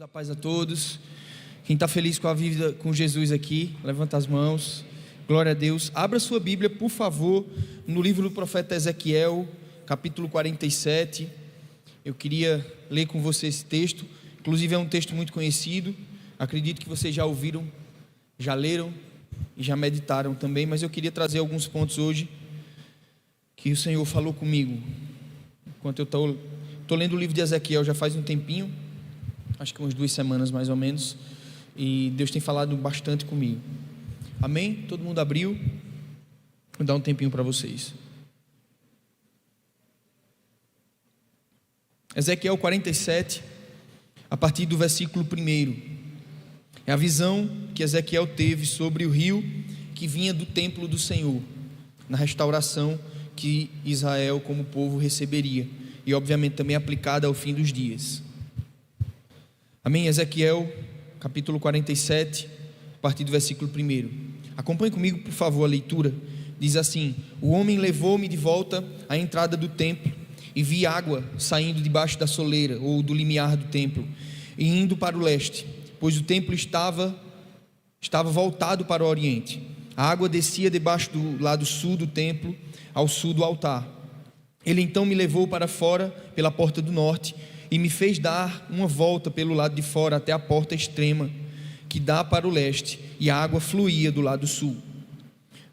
A paz a todos. Quem está feliz com a vida com Jesus aqui, levanta as mãos. Glória a Deus. Abra sua Bíblia, por favor, no livro do profeta Ezequiel, capítulo 47. Eu queria ler com você esse texto. Inclusive é um texto muito conhecido. Acredito que vocês já ouviram, já leram e já meditaram também. Mas eu queria trazer alguns pontos hoje que o Senhor falou comigo. Enquanto eu estou lendo o livro de Ezequiel já faz um tempinho, acho que umas 2 semanas mais ou menos, e Deus tem falado bastante comigo. Amém? Todo mundo abriu? Vou dar um tempinho para vocês. Ezequiel 47, a partir do versículo 1. É a visão que Ezequiel teve sobre o rio que vinha do templo do Senhor, na restauração que Israel como povo receberia, e obviamente também aplicada ao fim dos dias. Amém? Ezequiel capítulo 47, a partir do versículo 1. Acompanhe comigo, por favor, a leitura. Diz assim: o homem levou-me de volta à entrada do templo, e vi água saindo debaixo da soleira, ou do limiar do templo, e indo para o leste, pois o templo estava voltado para o oriente. A água descia debaixo do lado sul do templo, ao sul do altar. Ele então me levou para fora pela porta do norte e me fez dar uma volta pelo lado de fora até a porta extrema que dá para o leste, e a água fluía do lado sul.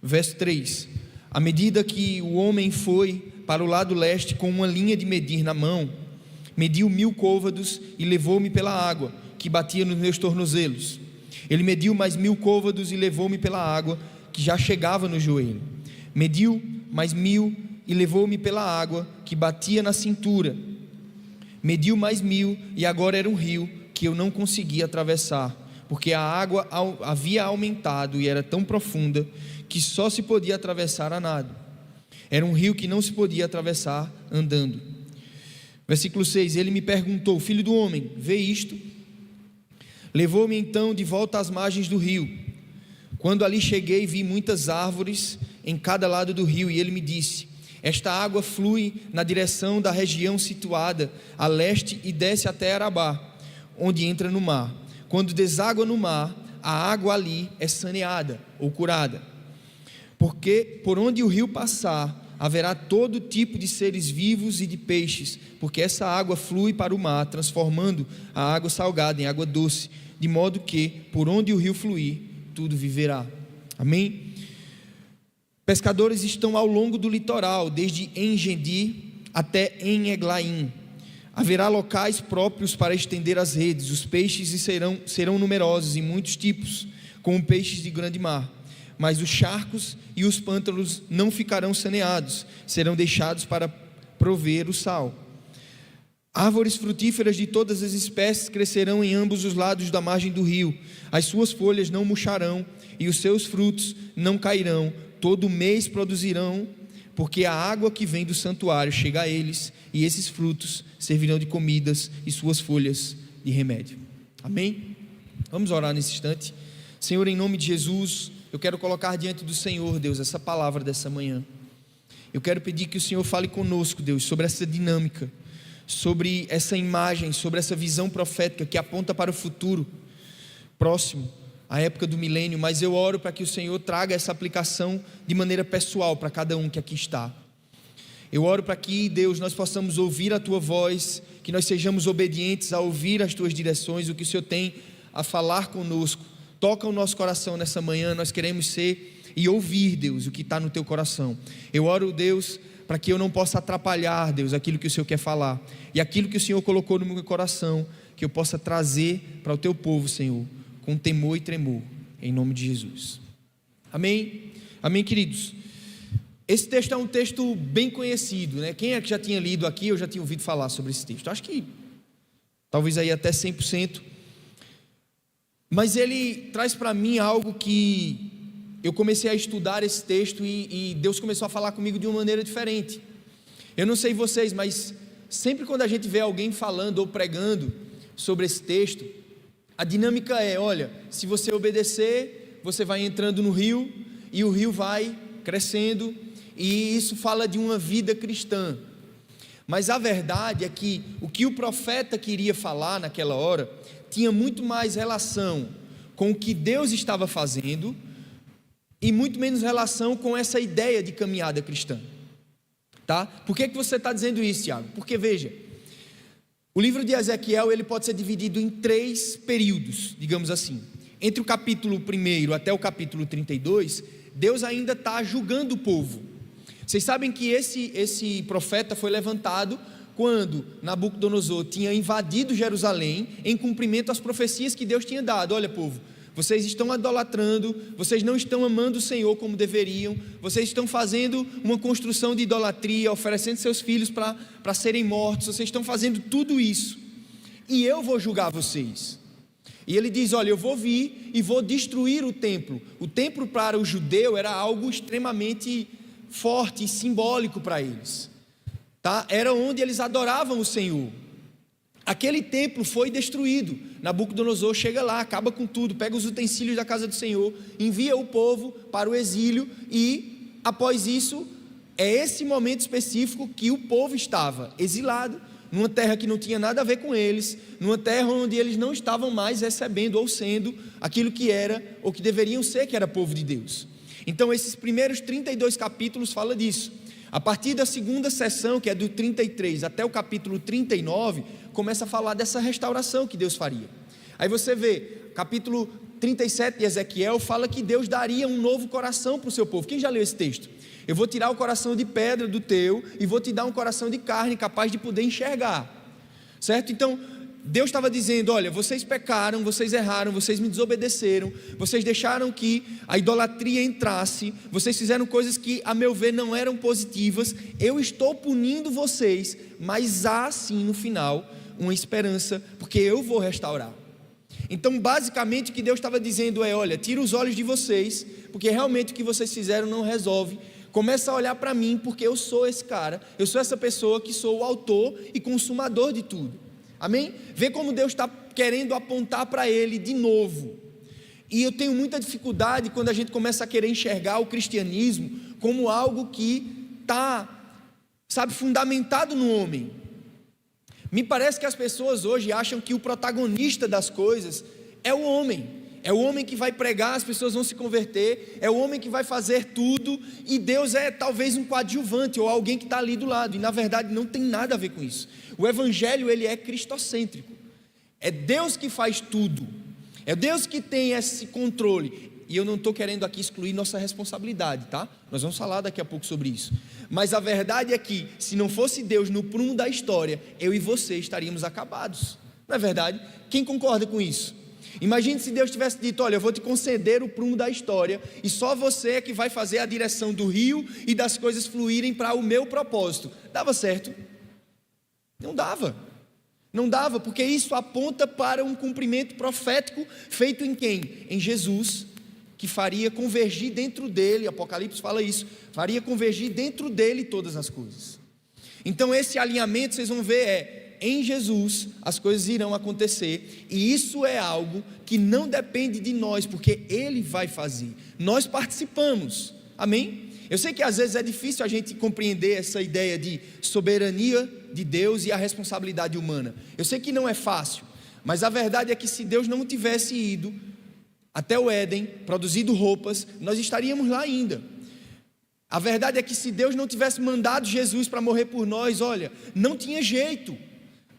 Verso 3: à medida que o homem foi para o lado leste com uma linha de medir na mão, mediu 1000 côvados e levou-me pela água que batia nos meus tornozelos. Ele mediu mais 1000 côvados e levou-me pela água que já chegava no joelho. Mediu mais 1000 e levou-me pela água que batia na cintura. Mediu mais 1000 e agora era um rio que eu não conseguia atravessar, porque a água havia aumentado e era tão profunda que só se podia atravessar a nado. Era um rio que não se podia atravessar andando. Versículo 6: ele me perguntou: filho do homem, vê isto? Levou-me então de volta às margens do rio. Quando ali cheguei, vi muitas árvores em cada lado do rio, e ele me disse: esta água flui na direção da região situada a leste e desce até Arabá, onde entra no mar. Quando deságua no mar, a água ali é saneada ou curada, porque por onde o rio passar, haverá todo tipo de seres vivos e de peixes, porque essa água flui para o mar, transformando a água salgada em água doce, de modo que, por onde o rio fluir, tudo viverá. Amém? Pescadores estão ao longo do litoral, desde En-Gedi até En-Eglaim. Haverá locais próprios para estender as redes. Os peixes serão numerosos e muitos tipos, como peixes de grande mar. Mas os charcos e os pântanos não ficarão saneados, serão deixados para prover o sal. Árvores frutíferas de todas as espécies crescerão em ambos os lados da margem do rio. As suas folhas não murcharão e os seus frutos não cairão. Todo mês produzirão, porque a água que vem do santuário chega a eles, e esses frutos servirão de comidas e suas folhas de remédio. Amém? Vamos orar nesse instante. Senhor, em nome de Jesus, eu quero colocar diante do Senhor, Deus, essa palavra dessa manhã. Eu quero pedir que o Senhor fale conosco, Deus, sobre essa dinâmica, sobre essa imagem, sobre essa visão profética que aponta para o futuro próximo, a época do milênio, mas eu oro para que o Senhor traga essa aplicação de maneira pessoal para cada um que aqui está. Eu oro para que, Deus, nós possamos ouvir a Tua voz, que nós sejamos obedientes a ouvir as Tuas direções, o que o Senhor tem a falar conosco. Toca o nosso coração nessa manhã, nós queremos ser e ouvir, Deus, o que está no Teu coração. Eu oro, Deus, para que eu não possa atrapalhar, Deus, aquilo que o Senhor quer falar, e aquilo que o Senhor colocou no meu coração, que eu possa trazer para o Teu povo, Senhor, com temor e tremor, em nome de Jesus. Amém? Amém, queridos? Esse texto é um texto bem conhecido, né? Quem é que já tinha lido aqui, eu já tinha ouvido falar sobre esse texto? Acho que talvez aí até 100%. Mas ele traz para mim algo que eu comecei a estudar esse texto e Deus começou a falar comigo de uma maneira diferente. Eu não sei vocês, mas sempre quando a gente vê alguém falando ou pregando sobre esse texto, a dinâmica é: olha, se você obedecer, você vai entrando no rio, e o rio vai crescendo, e isso fala de uma vida cristã. Mas a verdade é que o que o profeta queria falar naquela hora tinha muito mais relação com o que Deus estava fazendo e muito menos relação com essa ideia de caminhada cristã. Tá? Por que você está dizendo isso, Tiago? Porque veja, o livro de Ezequiel ele pode ser dividido em 3 períodos, digamos assim. Entre o capítulo 1 até o capítulo 32, Deus ainda está julgando o povo. Vocês sabem que esse profeta foi levantado quando Nabucodonosor tinha invadido Jerusalém, em cumprimento às profecias que Deus tinha dado. Olha, povo, vocês estão idolatrando, vocês não estão amando o Senhor como deveriam, vocês estão fazendo uma construção de idolatria, oferecendo seus filhos para serem mortos, vocês estão fazendo tudo isso, e eu vou julgar vocês. E ele diz, olha, eu vou vir e vou destruir o templo. O templo para o judeu era algo extremamente forte e simbólico para eles, tá? Era onde eles adoravam o Senhor. Aquele templo foi destruído. Nabucodonosor chega lá, acaba com tudo, pega os utensílios da casa do Senhor, envia o povo para o exílio e após isso, é esse momento específico que o povo estava exilado, numa terra que não tinha nada a ver com eles, numa terra onde eles não estavam mais recebendo ou sendo aquilo que era, ou que deveriam ser, que era povo de Deus. Então esses primeiros 32 capítulos falam disso. A partir da segunda sessão, que é do 33 até o capítulo 39, começa a falar dessa restauração que Deus faria. Aí você vê, capítulo 37 de Ezequiel fala que Deus daria um novo coração para o seu povo. Quem já leu esse texto? Eu vou tirar o coração de pedra do teu e vou te dar um coração de carne capaz de poder enxergar, certo? Então Deus estava dizendo, olha, vocês pecaram, vocês erraram, vocês me desobedeceram, vocês deixaram que a idolatria entrasse, vocês fizeram coisas que a meu ver não eram positivas, eu estou punindo vocês, mas há sim no final uma esperança, porque eu vou restaurar. Então basicamente o que Deus estava dizendo é, olha, tira os olhos de vocês, porque realmente o que vocês fizeram não resolve, começa a olhar para mim, porque eu sou esse cara, eu sou essa pessoa que sou o autor e consumador de tudo. Amém? Vê como Deus está querendo apontar para Ele de novo. E eu tenho muita dificuldade quando a gente começa a querer enxergar o cristianismo como algo que está, fundamentado no homem. Me parece que as pessoas hoje acham que o protagonista das coisas é o homem. É o homem que vai pregar, as pessoas vão se converter, é o homem que vai fazer tudo, e Deus é talvez um coadjuvante, ou alguém que está ali do lado, e na verdade não tem nada a ver com isso. O evangelho ele é cristocêntrico, é Deus que faz tudo, é Deus que tem esse controle, e eu não estou querendo aqui excluir nossa responsabilidade, tá? Nós vamos falar daqui a pouco sobre isso, mas a verdade é que, se não fosse Deus no prumo da história, eu e você estaríamos acabados, não é verdade? Quem concorda com isso? Imagine se Deus tivesse dito, olha, eu vou te conceder o prumo da história, e só você é que vai fazer a direção do rio, e das coisas fluírem para o meu propósito. Dava certo? Não dava, não dava, porque isso aponta para um cumprimento profético, feito em quem? Em Jesus, que faria convergir dentro dele, Apocalipse fala isso, faria convergir dentro dele todas as coisas. Então esse alinhamento, vocês vão ver, em Jesus as coisas irão acontecer, e isso é algo que não depende de nós, porque Ele vai fazer, nós participamos, amém? Eu sei que às vezes é difícil a gente compreender essa ideia de soberania de Deus e a responsabilidade humana, eu sei que não é fácil, mas a verdade é que se Deus não tivesse ido até o Éden, produzido roupas, nós estaríamos lá ainda. A verdade é que se Deus não tivesse mandado Jesus para morrer por nós, olha, não tinha jeito.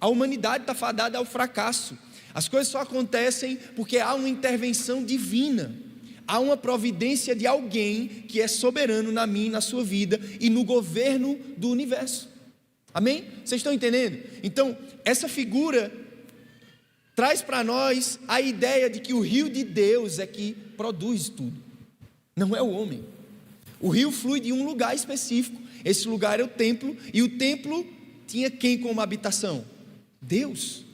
A humanidade está fadada ao fracasso. As coisas só acontecem porque há uma intervenção divina. Há uma providência de alguém que é soberano na minha e na sua vida e no governo do universo. Amém? Vocês estão entendendo? Então, essa figura traz para nós a ideia de que o rio de Deus é que produz tudo. Não é o homem. O rio flui de um lugar específico. Esse lugar é o templo, e o templo tinha quem como habitação? Deus.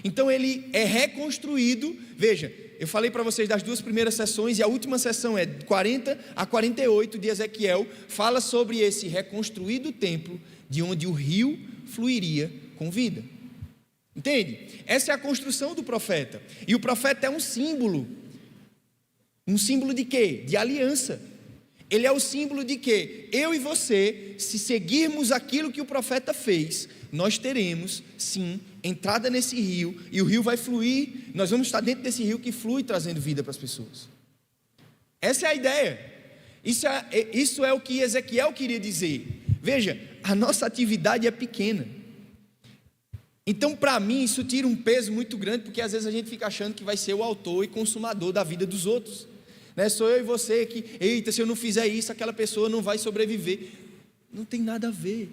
Então ele é reconstruído. Veja, eu falei para vocês das 2 primeiras sessões, e a última sessão é 40 a 48 de Ezequiel, fala sobre esse reconstruído templo, de onde o rio fluiria com vida. Entende? Essa é a construção do profeta, e o profeta é um símbolo de quê? De aliança. Ele é o símbolo de que eu e você, se seguirmos aquilo que o profeta fez, nós teremos, sim, entrada nesse rio, e o rio vai fluir, nós vamos estar dentro desse rio que flui, trazendo vida para as pessoas. Essa é a ideia. Isso é o que Ezequiel queria dizer. Veja, a nossa atividade é pequena. Então, para mim, isso tira um peso muito grande, porque às vezes a gente fica achando que vai ser o autor e consumador da vida dos outros, né? Sou eu e você que, eita, se eu não fizer isso, aquela pessoa não vai sobreviver. Não tem nada a ver.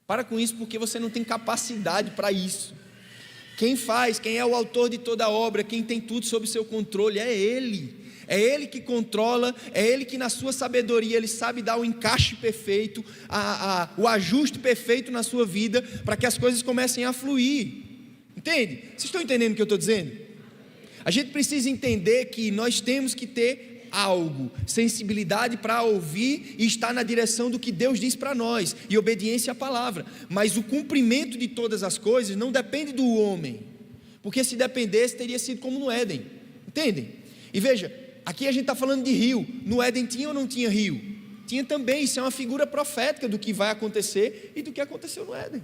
Para com isso, porque você não tem capacidade para isso. Quem faz, quem é o autor de toda a obra, quem tem tudo sob seu controle, é Ele. É Ele que controla, é Ele que na sua sabedoria, Ele sabe dar o encaixe perfeito, o ajuste perfeito na sua vida, para que as coisas comecem a fluir. Entende? Vocês estão entendendo o que eu estou dizendo? A gente precisa entender que nós temos que ter algo, sensibilidade para ouvir e estar na direção do que Deus diz para nós, e obediência à palavra. Mas o cumprimento de todas as coisas não depende do homem, porque se dependesse, teria sido como no Éden. Entendem? E veja, aqui a gente está falando de rio. No Éden tinha ou não tinha rio? Tinha também. Isso é uma figura profética do que vai acontecer e do que aconteceu no Éden.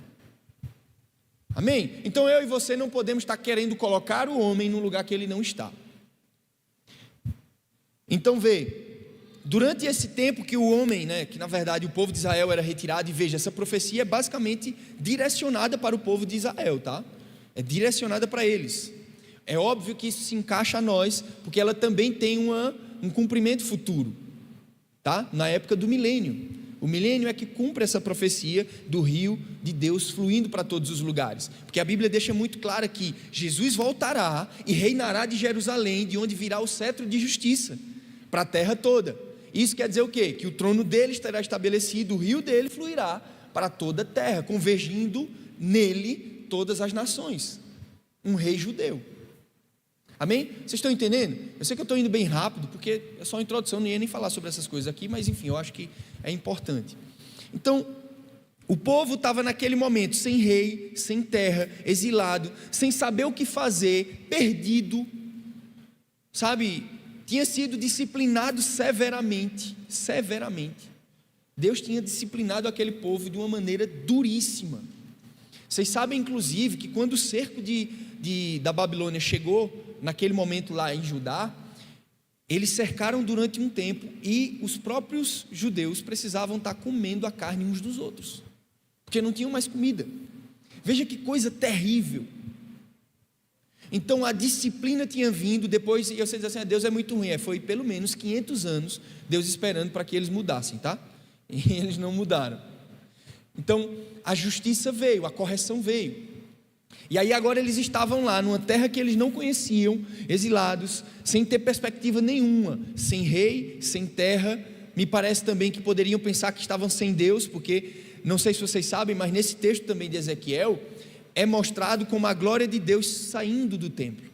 Amém? Então eu e você não podemos estar querendo colocar o homem no lugar que ele não está. Então vê, durante esse tempo que o homem, que na verdade o povo de Israel era retirado, e veja, essa profecia é basicamente direcionada para o povo de Israel, tá? É direcionada para eles. É óbvio que isso se encaixa a nós, porque ela também tem um cumprimento futuro, tá? Na época do milênio. O milênio é que cumpre essa profecia do rio de Deus fluindo para todos os lugares, porque a Bíblia deixa muito claro que Jesus voltará e reinará de Jerusalém, de onde virá o cetro de justiça, para a terra toda. Isso quer dizer o quê? Que o trono dele estará estabelecido, o rio dele fluirá para toda a terra, convergindo nele todas as nações. Um rei judeu. Amém? Vocês estão entendendo? Eu sei que eu estou indo bem rápido, porque é só uma introdução, não ia nem falar sobre essas coisas aqui, mas enfim, eu acho que é importante. Então, o povo estava naquele momento sem rei, sem terra, exilado, sem saber o que fazer, perdido, sabe? Tinha sido disciplinado severamente. Deus tinha disciplinado aquele povo de uma maneira duríssima. Vocês sabem, inclusive, que quando o cerco da Babilônia chegou, naquele momento lá em Judá, eles cercaram durante um tempo, e os próprios judeus precisavam estar comendo a carne uns dos outros, porque não tinham mais comida. Veja que coisa terrível. Então a disciplina tinha vindo depois, e você diz assim, Deus é muito ruim. Foi pelo menos 500 anos Deus esperando para que eles mudassem, tá? E eles não mudaram. Então a justiça veio, a correção veio. E aí agora eles estavam lá, numa terra que eles não conheciam, exilados, sem ter perspectiva nenhuma, sem rei, sem terra. Me parece também que poderiam pensar que estavam sem Deus, porque, não sei se vocês sabem, mas nesse texto também de Ezequiel, é mostrado como a glória de Deus saindo do templo.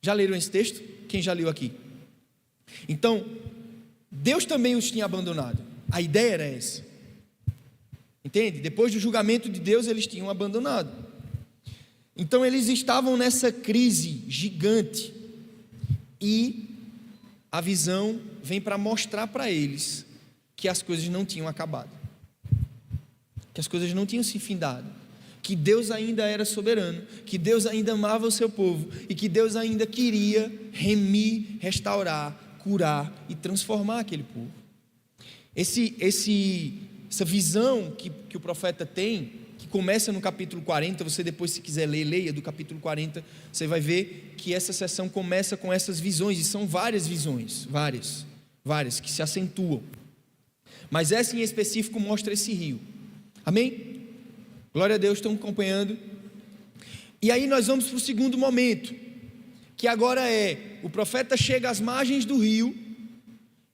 Já leram esse texto? Quem já leu aqui? Então, Deus também os tinha abandonado. A ideia era essa. Entende? Depois do julgamento de Deus, eles tinham abandonado. Então eles estavam nessa crise gigante, e a visão vem para mostrar para eles que as coisas não tinham acabado, que as coisas não tinham se findado, que Deus ainda era soberano, que Deus ainda amava o seu povo, e que Deus ainda queria remir, restaurar, curar e transformar aquele povo. Essa visão que o profeta tem, que começa no capítulo 40, você depois, se quiser ler, leia do capítulo 40, você vai ver que essa sessão começa com essas visões, e são várias visões, várias que se acentuam, mas essa em específico mostra esse rio. Amém? Glória a Deus, estão acompanhando? E aí nós vamos para o segundo momento, que agora o profeta chega às margens do rio,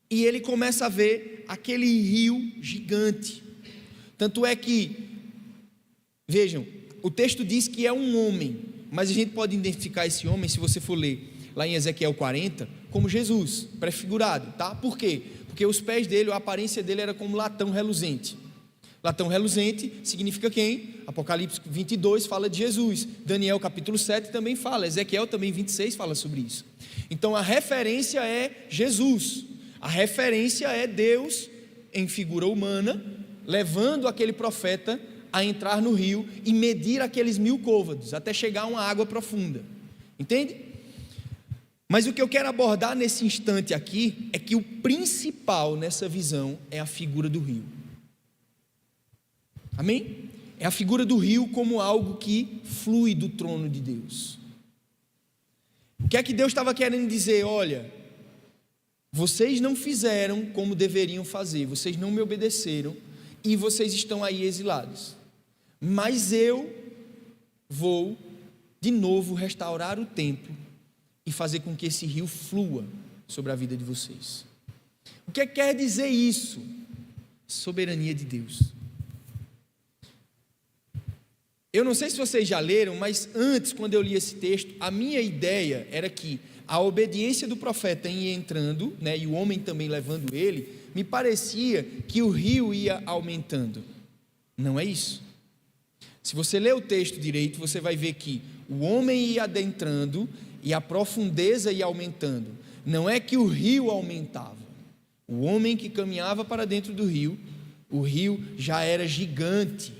e ele começa a ver aquele rio gigante. Tanto é que, vejam, o texto diz que é um homem, mas a gente pode identificar esse homem, se você for ler lá em Ezequiel 40, como Jesus, prefigurado, tá? Por quê? Porque os pés dele, a aparência dele era como latão reluzente. Latão reluzente significa quem? Apocalipse 22 fala de Jesus, Daniel capítulo 7 também fala, Ezequiel também 26 fala sobre isso. Então a referência é Jesus. A referência é Deus, em figura humana, levando aquele profeta a entrar no rio e medir aqueles 1000 côvados, até chegar a uma água profunda. Entende? Mas o que eu quero abordar nesse instante aqui, é que o principal nessa visão é a figura do rio. Amém? É a figura do rio como algo que flui do trono de Deus. O que é que Deus estava querendo dizer? Olha, vocês não fizeram como deveriam fazer, vocês não me obedeceram, e vocês estão aí exilados. Mas eu vou de novo restaurar o templo e fazer com que esse rio flua sobre a vida de vocês. O que quer dizer isso? Soberania de Deus. Eu não sei se vocês já leram, mas antes, quando eu li esse texto, a minha ideia era que a obediência do profeta ia entrando, né, e o homem também levando ele, me parecia que o rio ia aumentando. Não é isso. Se você ler o texto direito, você vai ver que o homem ia adentrando e a profundeza ia aumentando. Não é que o rio aumentava. O homem que caminhava para dentro do rio, o rio já era gigante.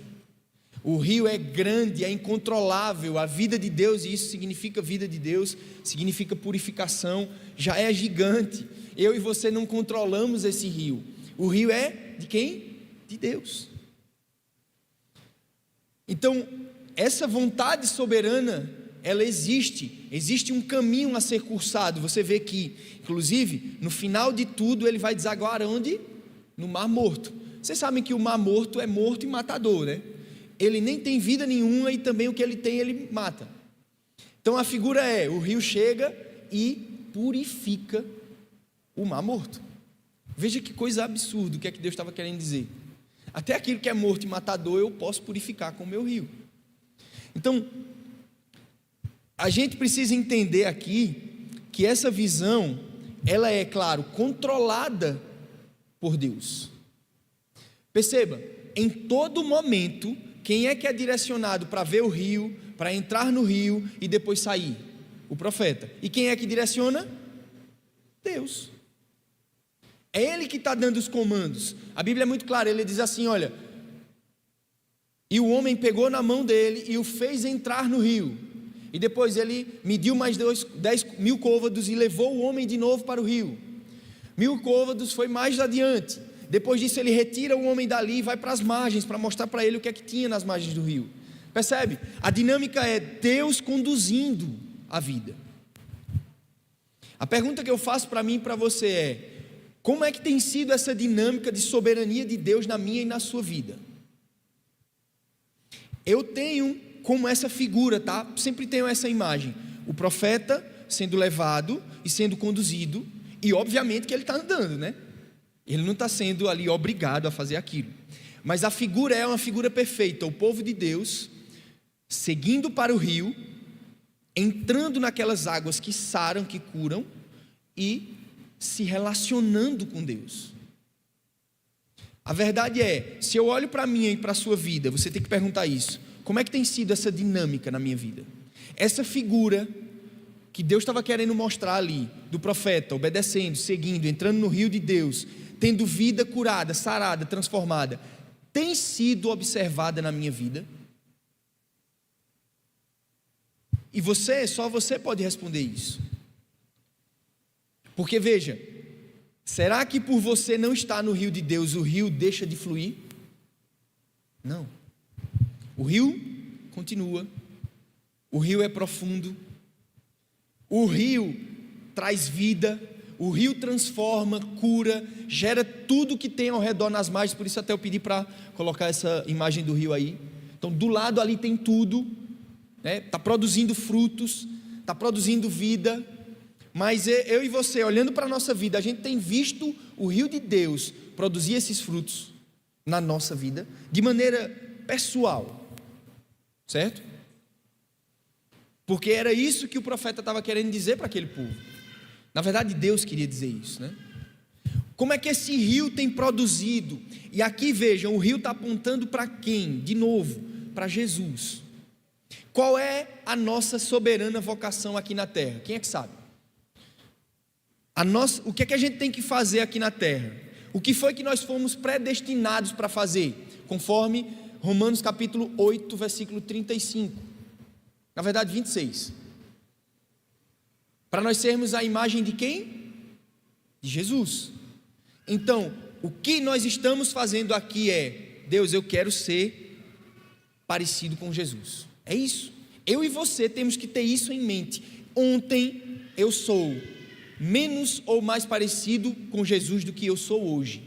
O rio é grande, é incontrolável. A vida de Deus, e isso significa vida de Deus, significa purificação, já é gigante. Eu e você não controlamos esse rio. O rio é de quem? De Deus. Então, essa vontade soberana, ela existe um caminho a ser cursado. Você vê que, inclusive, no final de tudo, ele vai desaguar onde? No Mar Morto. Vocês sabem que o Mar Morto é morto e matador, né? Ele nem tem vida nenhuma e também o que ele tem, ele mata. Então a figura é, o rio chega e purifica o Mar Morto. Veja que coisa absurda, o que é que Deus estava querendo dizer. Até aquilo que é morto e matador, eu posso purificar com o meu rio. Então, a gente precisa entender aqui, que essa visão, ela é, claro, controlada por Deus. Perceba, em todo momento, quem é que é direcionado para ver o rio, para entrar no rio e depois sair? O profeta. E quem é que direciona? Deus. É Ele que está dando os comandos. A Bíblia é muito clara, Ele diz assim, olha, e o homem pegou na mão dele e o fez entrar no rio, e depois ele mediu mais 10.000 côvados e levou o homem de novo para o rio. 1000 côvados foi mais adiante. Depois disso ele retira o homem dali e vai para as margens, para mostrar para ele o que é que tinha nas margens do rio. Percebe? A dinâmica é Deus conduzindo a vida. A pergunta que eu faço para mim e para você é, como é que tem sido essa dinâmica de soberania de Deus na minha e na sua vida? Eu tenho como essa figura, tá? Sempre tenho essa imagem, o profeta sendo levado e sendo conduzido, e obviamente que ele está andando, né? Ele não está sendo ali obrigado a fazer aquilo, mas a figura é uma figura perfeita, o povo de Deus seguindo para o rio, entrando naquelas águas que saram, que curam, e se relacionando com Deus. A verdade é, se eu olho para a minha e para a sua vida, você tem que perguntar isso, como é que tem sido essa dinâmica na minha vida? Essa figura que Deus estava querendo mostrar ali, do profeta, obedecendo, seguindo, entrando no rio de Deus, tendo vida curada, sarada, transformada, tem sido observada na minha vida? E só você pode responder isso. Porque veja, será que por você não estar no rio de Deus, o rio deixa de fluir? Não. O rio continua, o rio é profundo, o rio traz vida, o rio transforma, cura, gera tudo que tem ao redor nas margens. Por isso até eu pedi para colocar essa imagem do rio aí. Então do lado ali tem tudo, né? Está produzindo frutos, está produzindo vida. Mas eu e você, olhando para a nossa vida, a gente tem visto o rio de Deus produzir esses frutos na nossa vida, de maneira pessoal, certo? Porque era isso que o profeta estava querendo dizer para aquele povo. Na verdade, Deus queria dizer isso, né? Como é que esse rio tem produzido? E aqui vejam, o rio está apontando para quem? De novo, para Jesus. Qual é a nossa soberana vocação aqui na terra? Quem é que sabe? O que é que a gente tem que fazer aqui na terra? O que foi que nós fomos predestinados para fazer? Conforme Romanos capítulo 8, versículo 35. Na verdade, 26. Para nós sermos a imagem de quem? De Jesus. Então, o que nós estamos fazendo aqui é: Deus, eu quero ser parecido com Jesus. É isso. Eu e você temos que ter isso em mente. Ontem eu sou menos ou mais parecido com Jesus do que eu sou hoje.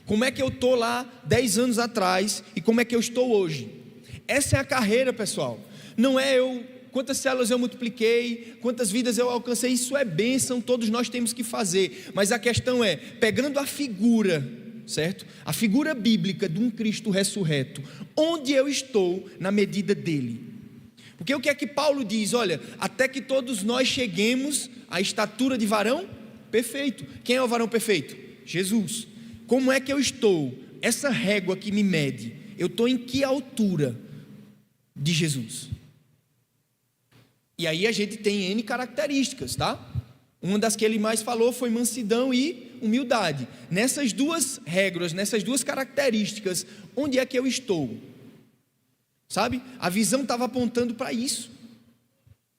Como é que eu estou lá 10 anos atrás e como é que eu estou hoje? Essa é a carreira, pessoal. Não é quantas células eu multipliquei, quantas vidas eu alcancei. Isso é bênção, todos nós temos que fazer. Mas a questão é, pegando a figura, certo? A figura bíblica de um Cristo ressurreto, onde eu estou na medida dele? Porque o que é que Paulo diz? Olha, até que todos nós cheguemos à estatura de varão perfeito. Quem é o varão perfeito? Jesus. Como é que eu estou? Essa régua que me mede, eu estou em que altura de Jesus? E aí a gente tem N características, tá? Uma das que ele mais falou foi mansidão e humildade. Nessas duas regras, nessas duas características, onde é que eu estou? Sabe? A visão estava apontando para isso.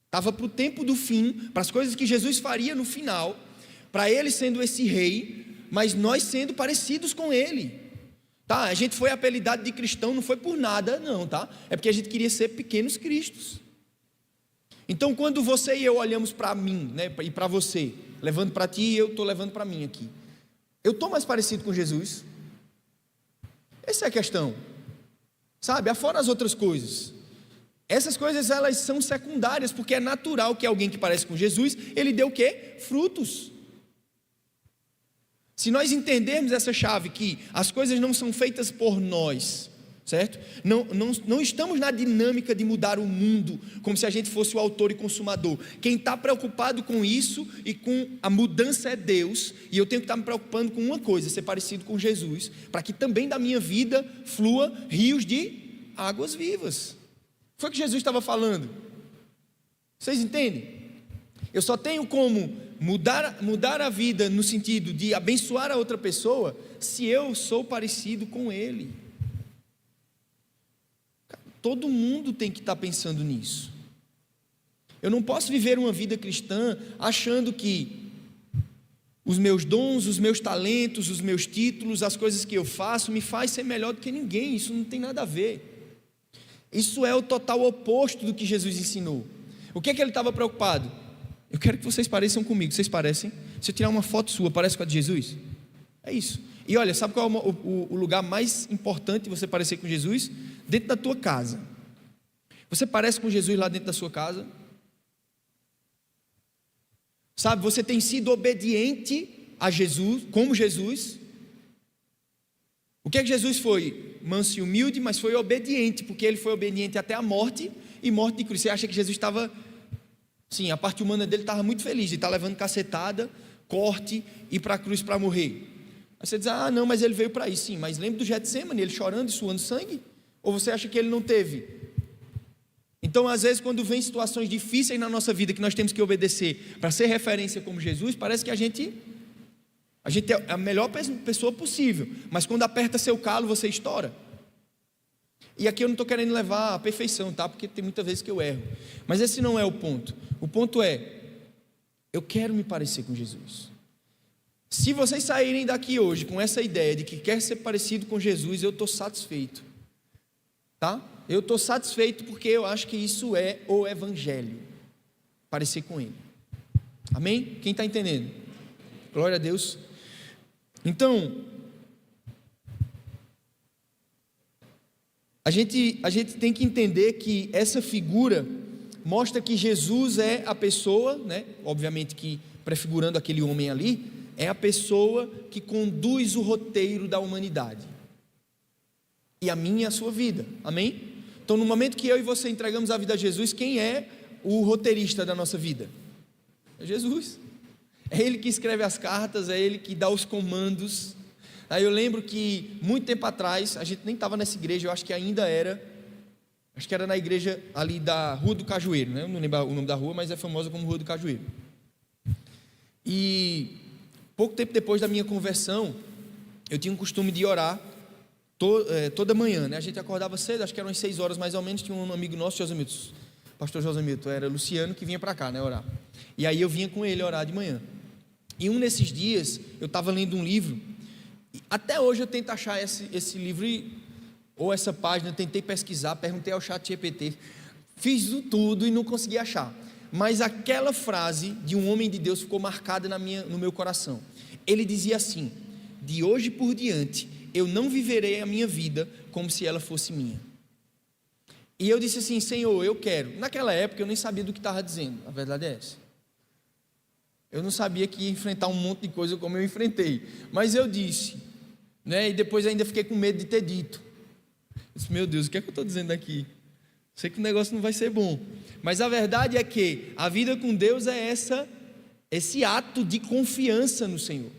Estava para o tempo do fim, para as coisas que Jesus faria no final, para ele sendo esse rei, mas nós sendo parecidos com ele. Tá? A gente foi apelidado de cristão, não foi por nada, não, tá? É porque a gente queria ser pequenos cristos. Então, quando você e eu olhamos para mim, né, e para você, levando para ti e eu estou levando para mim aqui, eu estou mais parecido com Jesus? Essa é a questão. Sabe, afora as outras coisas. Essas coisas, elas são secundárias, porque é natural que alguém que parece com Jesus, ele dê o quê? Frutos. Se nós entendermos essa chave, que as coisas não são feitas por nós, certo? Não estamos na dinâmica de mudar o mundo, como se a gente fosse o autor e consumador. Quem está preocupado com isso e com a mudança é Deus, e eu tenho que estar me preocupando com uma coisa: ser parecido com Jesus, para que também da minha vida flua rios de águas vivas. Foi o que Jesus estava falando. Vocês entendem? Eu só tenho como mudar a vida no sentido de abençoar a outra pessoa se eu sou parecido com Ele. Todo mundo tem que estar pensando nisso. Eu não posso viver uma vida cristã achando que os meus dons, os meus talentos, os meus títulos, as coisas que eu faço me faz ser melhor do que ninguém. Isso não tem nada a ver. Isso é o total oposto do que Jesus ensinou. O que é que ele estava preocupado? Eu quero que vocês pareçam comigo. Vocês parecem? Se eu tirar uma foto sua, parece com a de Jesus? É isso. E olha, sabe qual é o lugar mais importante de você parecer com Jesus? Dentro da tua casa. Você parece com Jesus lá dentro da sua casa? Sabe, você tem sido obediente a Jesus, como Jesus? O que é que Jesus foi? Manso e humilde, mas foi obediente, porque ele foi obediente até a morte, e morte de cruz. Você acha que Jesus estava, sim, a parte humana dele estava muito feliz de estar levando cacetada, corte, e ir para a cruz para morrer? Aí você diz, não, mas ele veio para isso. Sim, mas lembra do Getsemane, ele chorando e suando sangue? Ou você acha que ele não teve? Então, às vezes, quando vem situações difíceis na nossa vida, que nós temos que obedecer para ser referência como Jesus, parece que a gente é a melhor pessoa possível, mas quando aperta seu calo, você estoura. E aqui eu não estou querendo levar à perfeição, tá? Porque tem muitas vezes que eu erro, mas esse não é o ponto. O ponto é, eu quero me parecer com Jesus. Se vocês saírem daqui hoje com essa ideia de que quer ser parecido com Jesus, eu estou satisfeito, tá? Eu estou satisfeito, porque eu acho que isso é o Evangelho, parecer com Ele. Amém? Quem está entendendo? Glória a Deus. Então, a gente tem que entender que essa figura mostra que Jesus é a pessoa, né? Obviamente que prefigurando aquele homem ali, é a pessoa que conduz o roteiro da humanidade, e a minha e a sua vida. Amém? Então, no momento que eu e você entregamos a vida a Jesus, quem é o roteirista da nossa vida? É Jesus. É Ele que escreve as cartas, é Ele que dá os comandos. Aí eu lembro que muito tempo atrás, a gente nem estava nessa igreja, eu acho que ainda era, acho que era na igreja ali da Rua do Cajueiro, né? Eu não lembro o nome da rua, mas é famosa como Rua do Cajueiro. E Pouco tempo depois da minha conversão, eu tinha um costume de orar toda manhã, né? A gente acordava cedo, acho que eram umas 6 horas mais ou menos. Tinha um amigo nosso, Josemito, pastor Josemito, era Luciano, que vinha para cá, né, orar. E aí eu vinha com ele orar de manhã. E um desses dias, eu estava lendo um livro, e até hoje eu tento achar esse livro, ou essa página, eu tentei pesquisar, perguntei ao ChatGPT, fiz tudo e não consegui achar. Mas aquela frase de um homem de Deus ficou marcada no meu coração. Ele dizia assim: de hoje por diante, eu não viverei a minha vida como se ela fosse minha. E eu disse assim: Senhor, eu quero. Naquela época eu nem sabia do que estava dizendo, a verdade é essa. Eu não sabia que ia enfrentar um monte de coisa como eu enfrentei. Mas eu disse, né? E depois ainda fiquei com medo de ter dito. Eu disse: meu Deus, o que é que eu estou dizendo aqui? Sei que o negócio não vai ser bom. Mas a verdade é que a vida com Deus é esse ato de confiança no Senhor.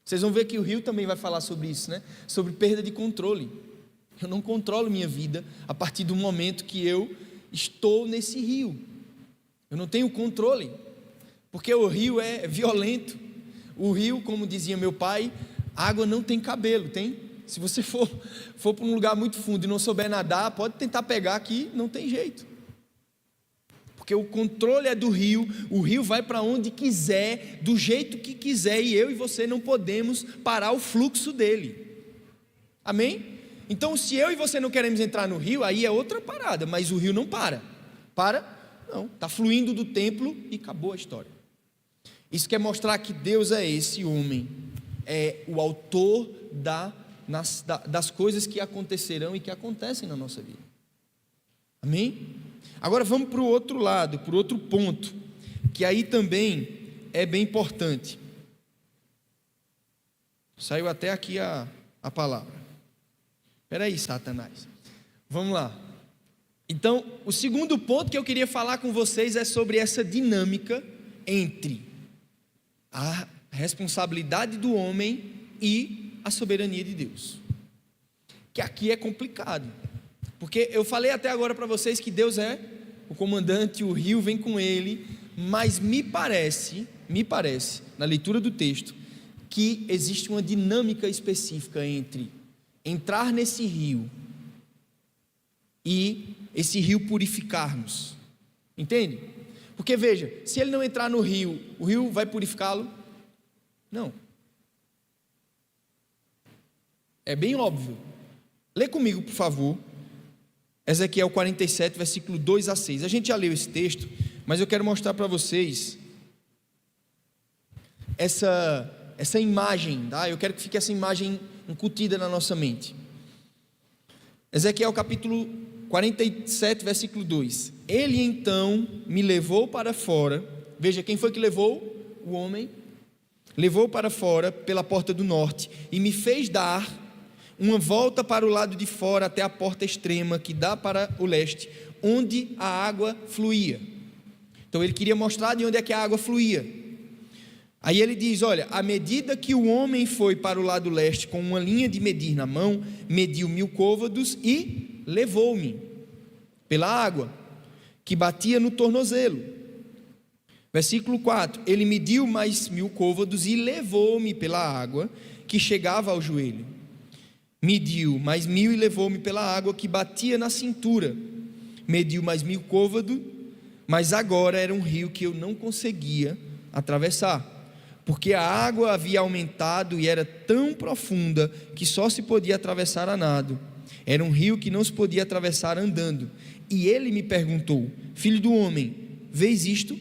Vocês vão ver que o Rio também vai falar sobre isso, né? Sobre perda de controle. Eu não controlo minha vida a partir do momento que eu estou nesse rio. Eu não tenho controle, porque o rio é violento. O rio, como dizia meu pai, a água não tem cabelo, tem? Se você for para um lugar muito fundo e não souber nadar, pode tentar pegar aqui, não tem jeito. Porque o controle é do rio, o rio vai para onde quiser, do jeito que quiser, e eu e você não podemos parar o fluxo dele. Amém? Então, se eu e você não queremos entrar no rio, aí é outra parada, mas o rio não para. Para? Não, está fluindo do templo e acabou a história. Isso quer mostrar que Deus é esse homem, é o autor das coisas que acontecerão e que acontecem na nossa vida. Amém? Agora vamos para o outro lado, para o outro ponto, que aí também é bem importante. Saiu até aqui a palavra. Espera aí, Satanás. Vamos lá. Então, o segundo ponto que eu queria falar com vocês é sobre essa dinâmica entre a responsabilidade do homem e a soberania de Deus. Que aqui é complicado. Porque eu falei até agora para vocês que Deus é o comandante, o rio vem com ele, mas me parece, na leitura do texto, que existe uma dinâmica específica entre entrar nesse rio e esse rio purificar-nos. Entende? Porque veja, se ele não entrar no rio, o rio vai purificá-lo? Não. É bem óbvio. Lê comigo, por favor, Ezequiel 47, versículo 2 a 6. A gente já leu esse texto, mas eu quero mostrar para vocês essa imagem, tá? Eu quero que fique essa imagem incutida na nossa mente. Ezequiel capítulo 47, versículo 2. Ele então me levou para fora. Veja, quem foi que levou? O homem. Levou para fora pela porta do norte e me fez dar uma volta para o lado de fora até a porta extrema que dá para o leste, onde a água fluía. Então ele queria mostrar de onde é que a água fluía. Aí ele diz: olha, à medida que o homem foi para o lado leste com uma linha de medir na mão, mediu 1000 côvados e levou-me pela água que batia no tornozelo. Versículo 4: ele mediu mais 1000 côvados e levou-me pela água que chegava ao joelho. Mediu mais 1000 e levou-me pela água que batia na cintura. Mediu mais 1000 côvados, mas agora era um rio que eu não conseguia atravessar, porque a água havia aumentado e era tão profunda que só se podia atravessar a nado. Era um rio que não se podia atravessar andando. E ele me perguntou: filho do homem, vês isto?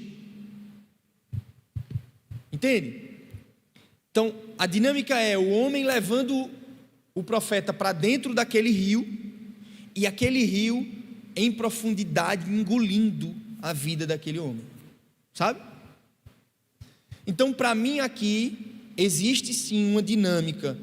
Entende? Então, a dinâmica é o homem levando o profeta para dentro daquele rio, e aquele rio em profundidade engolindo a vida daquele homem, sabe? Então, para mim aqui existe sim uma dinâmica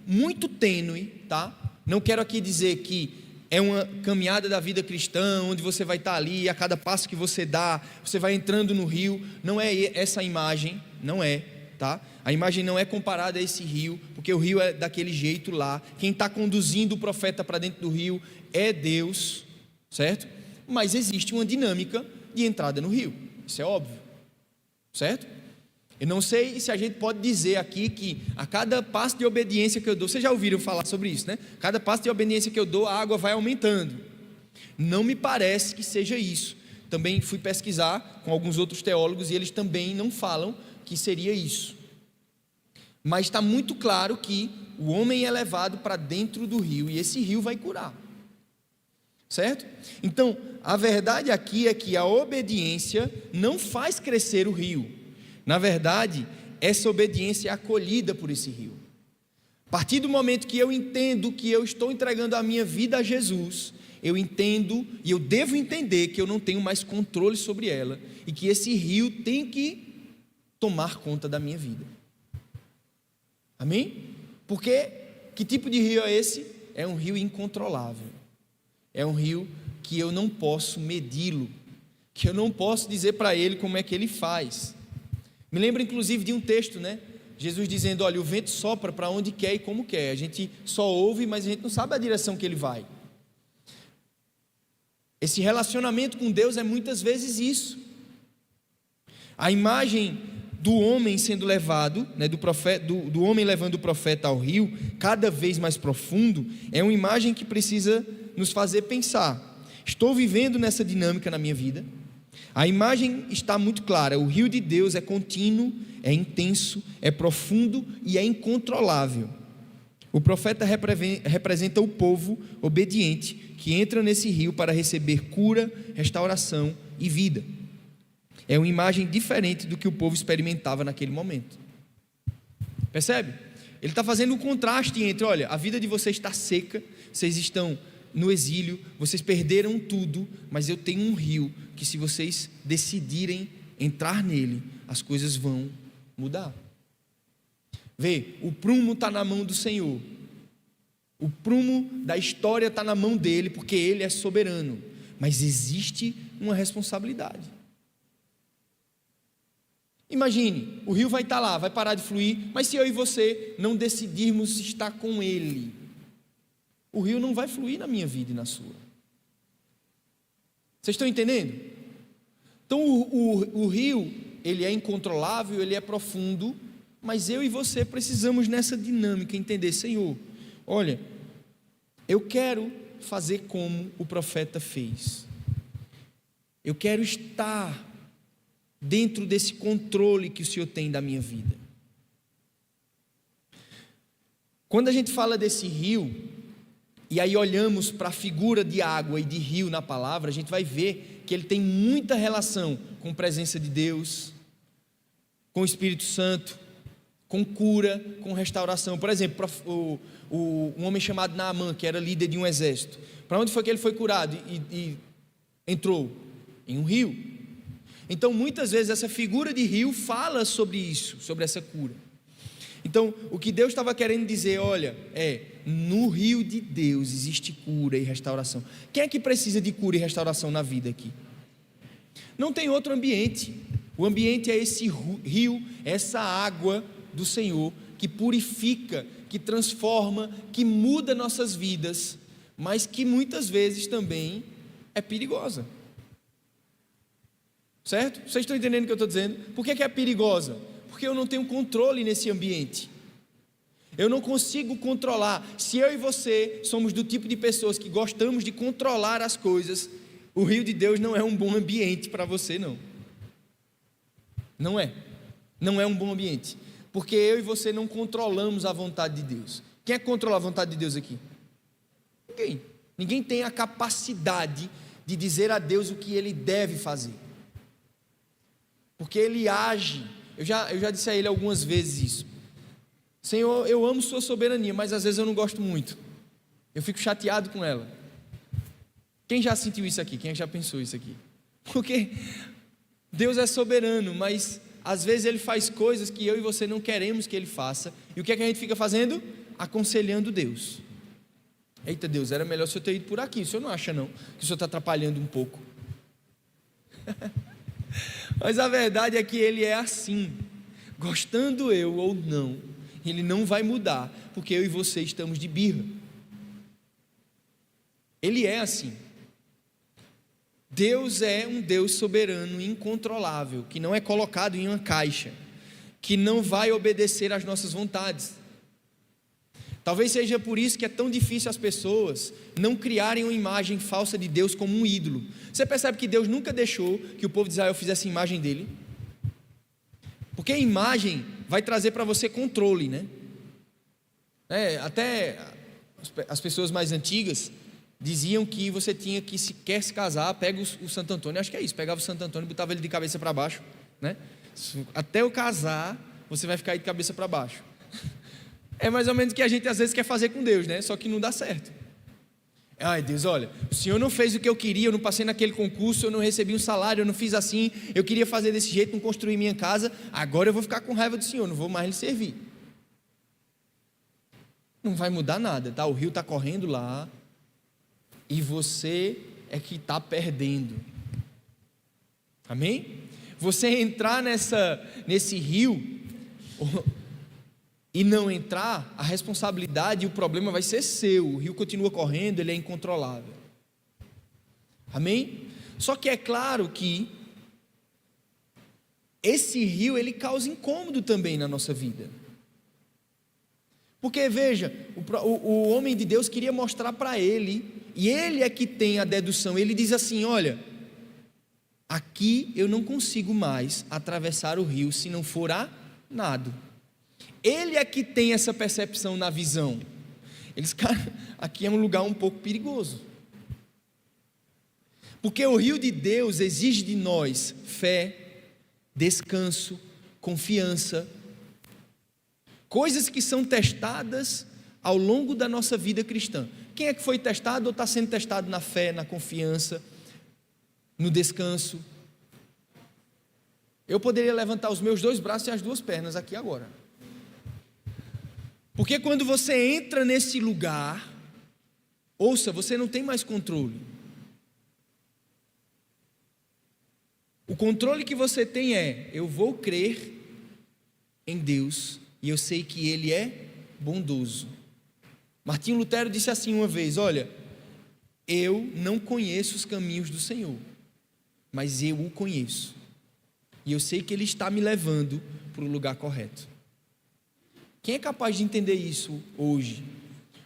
muito tênue, tá? Não quero aqui dizer que é uma caminhada da vida cristã, onde você vai estar ali e a cada passo que você dá, você vai entrando no rio. Não é essa imagem, não é, tá? A imagem não é comparada a esse rio, porque o rio é daquele jeito lá. Quem está conduzindo o profeta para dentro do rio é Deus, certo? Mas existe uma dinâmica de entrada no rio, isso é óbvio, certo? Eu não sei se a gente pode dizer aqui que a cada passo de obediência que eu dou, vocês já ouviram falar sobre isso, né? Cada passo de obediência que eu dou, a água vai aumentando. Não me parece que seja isso. Também fui pesquisar com alguns outros teólogos e eles também não falam que seria isso. Mas está muito claro que o homem é levado para dentro do rio e esse rio vai curar. Certo? Então, a verdade aqui é que a obediência não faz crescer o rio. Na verdade, essa obediência é acolhida por esse rio. A partir do momento que eu entendo que eu estou entregando a minha vida a Jesus, eu entendo e eu devo entender que eu não tenho mais controle sobre ela e que esse rio tem que tomar conta da minha vida. Amém? Porque que tipo de rio é esse? É um rio incontrolável. É um rio que eu não posso medi-lo, que eu não posso dizer para ele como é que ele faz. Me lembro inclusive de um texto, né? Jesus dizendo, olha, o vento sopra para onde quer e como quer. A gente só ouve, mas a gente não sabe a direção que ele vai. Esse relacionamento com Deus é muitas vezes isso. A imagem do homem sendo levado, né, do homem levando o profeta ao rio, cada vez mais profundo, é uma imagem que precisa nos fazer pensar. Estou vivendo nessa dinâmica na minha vida? A imagem está muito clara, o rio de Deus é contínuo, é intenso, é profundo e é incontrolável. O profeta representa o povo obediente, que entra nesse rio para receber cura, restauração e vida. É uma imagem diferente do que o povo experimentava naquele momento. Percebe? Ele está fazendo um contraste entre, olha, a vida de vocês está seca, vocês estão no exílio, vocês perderam tudo, mas eu tenho um rio que, se vocês decidirem entrar nele, as coisas vão mudar. Vê, o prumo está na mão do Senhor, o prumo da história está na mão dele, porque ele é soberano, mas existe uma responsabilidade. Imagine, o rio vai estar lá, vai parar de fluir, mas se eu e você não decidirmos estar com ele, o rio não vai fluir na minha vida e na sua. Vocês estão entendendo? Então o rio, ele é incontrolável, ele é profundo, mas eu e você precisamos nessa dinâmica entender, Senhor, olha, eu quero fazer como o profeta fez. Eu quero estar dentro desse controle que o Senhor tem da minha vida. Quando a gente fala desse rio, e aí olhamos para a figura de água e de rio na palavra, a gente vai ver que ele tem muita relação com a presença de Deus, com o Espírito Santo, com cura, com restauração. Por exemplo, um homem chamado Naamã, que era líder de um exército, para onde foi que ele foi curado e entrou? Em um rio. Então muitas vezes essa figura de rio fala sobre isso, sobre essa cura. Então o que Deus estava querendo dizer, olha, no rio de Deus existe cura e restauração. Quem é que precisa de cura e restauração na vida aqui? Não tem outro ambiente. O ambiente é esse rio, essa água do Senhor, que purifica, que transforma, que muda nossas vidas, mas que muitas vezes também é perigosa. Certo? Vocês estão entendendo o que eu estou dizendo? Por que é perigosa? Porque eu não tenho controle nesse ambiente. Eu não consigo controlar. Se eu e você somos do tipo de pessoas que gostamos de controlar as coisas, o rio de Deus não é um bom ambiente para você, não. Não é. Não é um bom ambiente. Porque eu e você não controlamos a vontade de Deus. Quem é que controla a vontade de Deus aqui? Ninguém. Ninguém tem a capacidade de dizer a Deus o que Ele deve fazer. Porque Ele age. Eu já disse a Ele algumas vezes isso. Senhor, eu amo sua soberania, mas às vezes eu não gosto muito. Eu fico chateado com ela. Quem já sentiu isso aqui? Quem já pensou isso aqui? Porque Deus é soberano, mas às vezes Ele faz coisas que eu e você não queremos que Ele faça. E o que é que a gente fica fazendo? Aconselhando Deus. Eita Deus, era melhor o Senhor ter ido por aqui. O Senhor não acha não que o Senhor está atrapalhando um pouco? Mas a verdade é que Ele é assim. Gostando eu ou não, Ele não vai mudar, porque eu e você estamos de birra. Ele é assim. Deus é um Deus soberano, incontrolável, que não é colocado em uma caixa. que não vai obedecer às nossas vontades. Talvez seja por isso que é tão difícil as pessoas não criarem uma imagem falsa de Deus como um ídolo. Você percebe que Deus nunca deixou que o povo de Israel fizesse imagem dele? Porque a imagem vai trazer para você controle, né? Até as pessoas mais antigas diziam que você tinha que, se quer se casar, pega o Santo Antônio, acho que é isso, pegava o Santo Antônio e botava ele de cabeça para baixo, né? Até eu casar, você vai ficar aí de cabeça para baixo. É mais ou menos o que a gente às vezes quer fazer com Deus, né? Só que não dá certo. Ai, Deus, olha, o Senhor não fez o que eu queria, eu não passei naquele concurso, eu não recebi um salário, eu não fiz assim, eu queria fazer desse jeito, não construir minha casa, agora eu vou ficar com raiva do Senhor, não vou mais lhe servir. Não vai mudar nada, tá? O rio está correndo lá e você é que está perdendo. Amém? Você entrar nesse rio e não entrar, a responsabilidade e o problema vai ser seu. O rio continua correndo, ele é incontrolável. Amém? Só que é claro que esse rio, ele causa incômodo também na nossa vida. Porque veja, o homem de Deus queria mostrar para ele, e ele é que tem a dedução, ele diz assim: olha, aqui eu não consigo mais atravessar o rio se não for a nado. Ele é que tem essa percepção na visão. Cara, aqui é um lugar um pouco perigoso. Porque o rio de Deus exige de nós fé, descanso, confiança, coisas que são testadas ao longo da nossa vida cristã. Quem é que foi testado ou está sendo testado na fé, na confiança, no descanso? Eu poderia levantar os meus 2 braços e as 2 pernas aqui agora. Porque quando você entra nesse lugar, ouça, você não tem mais controle. O controle que você tem é: eu vou crer em Deus e eu sei que Ele é bondoso. Martinho Lutero disse assim uma vez: olha, eu não conheço os caminhos do Senhor, mas eu o conheço, e eu sei que Ele está me levando para o lugar correto. Quem é capaz de entender isso hoje?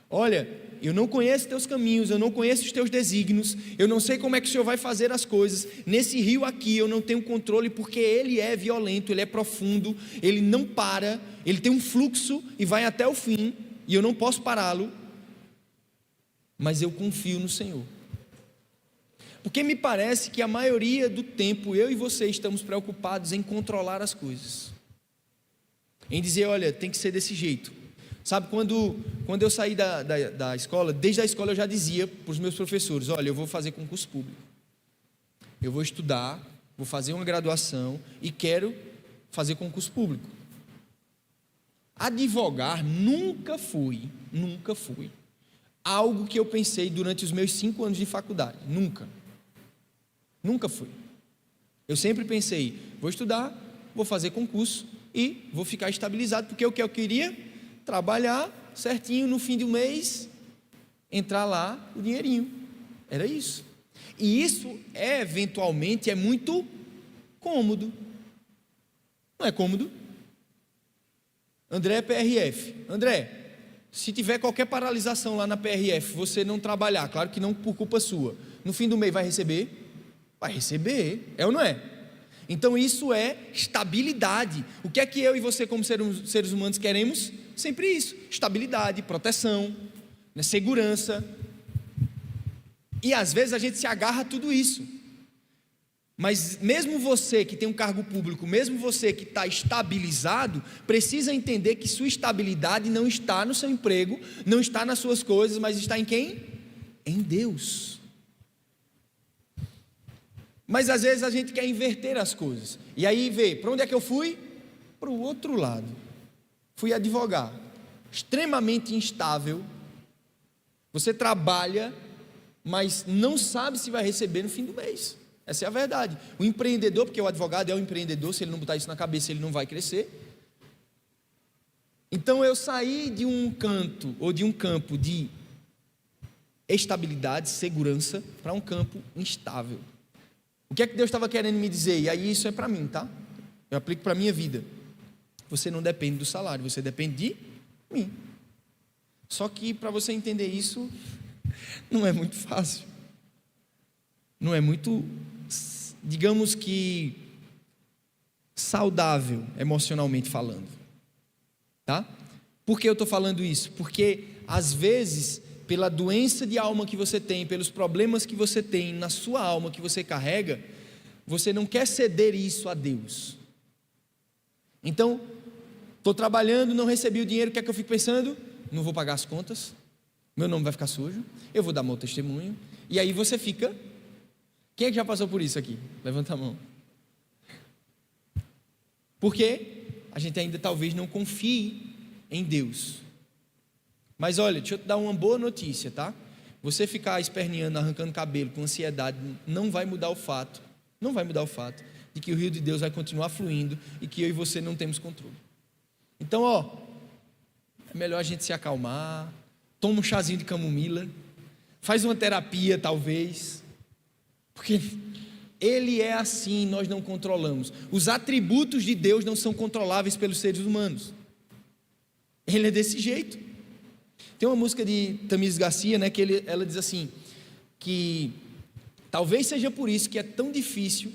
Olha, eu não conheço teus caminhos, eu não conheço os teus desígnios, eu não sei como é que o Senhor vai fazer as coisas. Nesse rio aqui eu não tenho controle, porque ele é violento, ele é profundo, ele não para, ele tem um fluxo e vai até o fim, e eu não posso pará-lo, mas eu confio no Senhor. Porque me parece que a maioria do tempo eu e você estamos preocupados em controlar as coisas, em dizer: olha, tem que ser desse jeito. Sabe, quando eu saí da escola, desde a escola eu já dizia para os meus professores: olha, eu vou fazer concurso público, eu vou estudar, vou fazer uma graduação e quero fazer concurso público. Advogar nunca foi algo que eu pensei durante os meus 5 anos de faculdade, nunca foi. Eu sempre pensei: vou estudar, vou fazer concurso e vou ficar estabilizado, porque o que eu queria, trabalhar certinho, no fim do mês, entrar lá o dinheirinho, era isso. E isso eventualmente é muito cômodo, não é cômodo? André é PRF, André, se tiver qualquer paralisação lá na PRF, você não trabalhar, claro que não por culpa sua, no fim do mês vai receber? Vai receber, é ou não é? Então isso é estabilidade. O que é que eu e você como seres humanos queremos? Sempre isso: estabilidade, proteção, né, segurança. E às vezes a gente se agarra a tudo isso. Mas mesmo você que tem um cargo público, mesmo você que está estabilizado, precisa entender que sua estabilidade não está no seu emprego, não está nas suas coisas, mas está em quem? Em Deus. Mas às vezes a gente quer inverter as coisas, e aí vê, para onde é que eu fui? Para o outro lado. Fui advogar, extremamente instável. Você trabalha, mas não sabe se vai receber no fim do mês. Essa é a verdade. O empreendedor, porque o advogado é um empreendedor, se ele não botar isso na cabeça, ele não vai crescer. Então eu saí de um canto, ou de um campo de estabilidade, segurança, para um campo instável. O que é que Deus estava querendo me dizer? E aí isso é para mim, tá? Eu aplico para a minha vida. você não depende do salário, você depende de mim. Só que para você entender isso, não é muito fácil. Não é muito, digamos que, saudável, emocionalmente falando. Tá? Por que eu estou falando isso? Porque, às vezes, pela doença de alma que você tem, pelos problemas que você tem na sua alma, que você carrega, você não quer ceder isso a Deus. Então, estou trabalhando, não recebi o dinheiro, o que é que eu fico pensando? Não vou pagar as contas, meu nome vai ficar sujo, eu vou dar meu testemunho, e aí você fica... Quem é que já passou por isso aqui? Levanta a mão. Porque a gente ainda talvez não confie em Deus. Mas olha, deixa eu te dar uma boa notícia, tá? Você ficar esperneando, arrancando cabelo com ansiedade, não vai mudar o fato de que o rio de Deus vai continuar fluindo e que eu e você não temos controle. Então, é melhor a gente se acalmar, toma um chazinho de camomila, faz uma terapia talvez, porque Ele é assim, nós não controlamos. Os atributos de Deus não são controláveis pelos seres humanos. Ele é desse jeito. Tem uma música de Tamires Garcia, né, que ela diz assim, que talvez seja por isso que é tão difícil,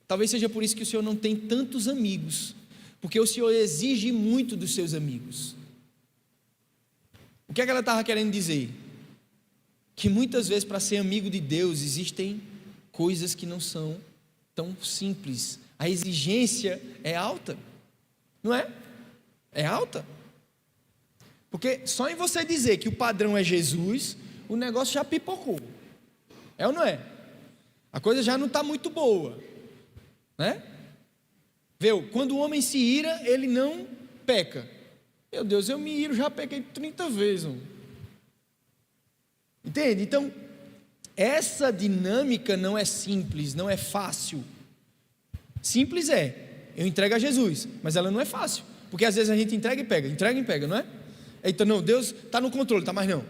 talvez seja por isso que o Senhor não tem tantos amigos, porque o Senhor exige muito dos seus amigos. O que é que ela estava querendo dizer? Que muitas vezes para ser amigo de Deus existem coisas que não são tão simples. A exigência é alta, não é? É alta. Porque só em você dizer que o padrão é Jesus, o negócio já pipocou. É ou não é? A coisa já não está muito boa, né? Viu? Quando o homem se ira, ele não peca. Meu Deus, eu me iro, já pequei 30 vezes. Entende? Então, essa dinâmica não é simples, não é fácil. Simples é, eu entrego a Jesus, mas ela não é fácil, porque às vezes a gente entrega e pega, não é? Então, não, Deus está no controle, tá, mas não.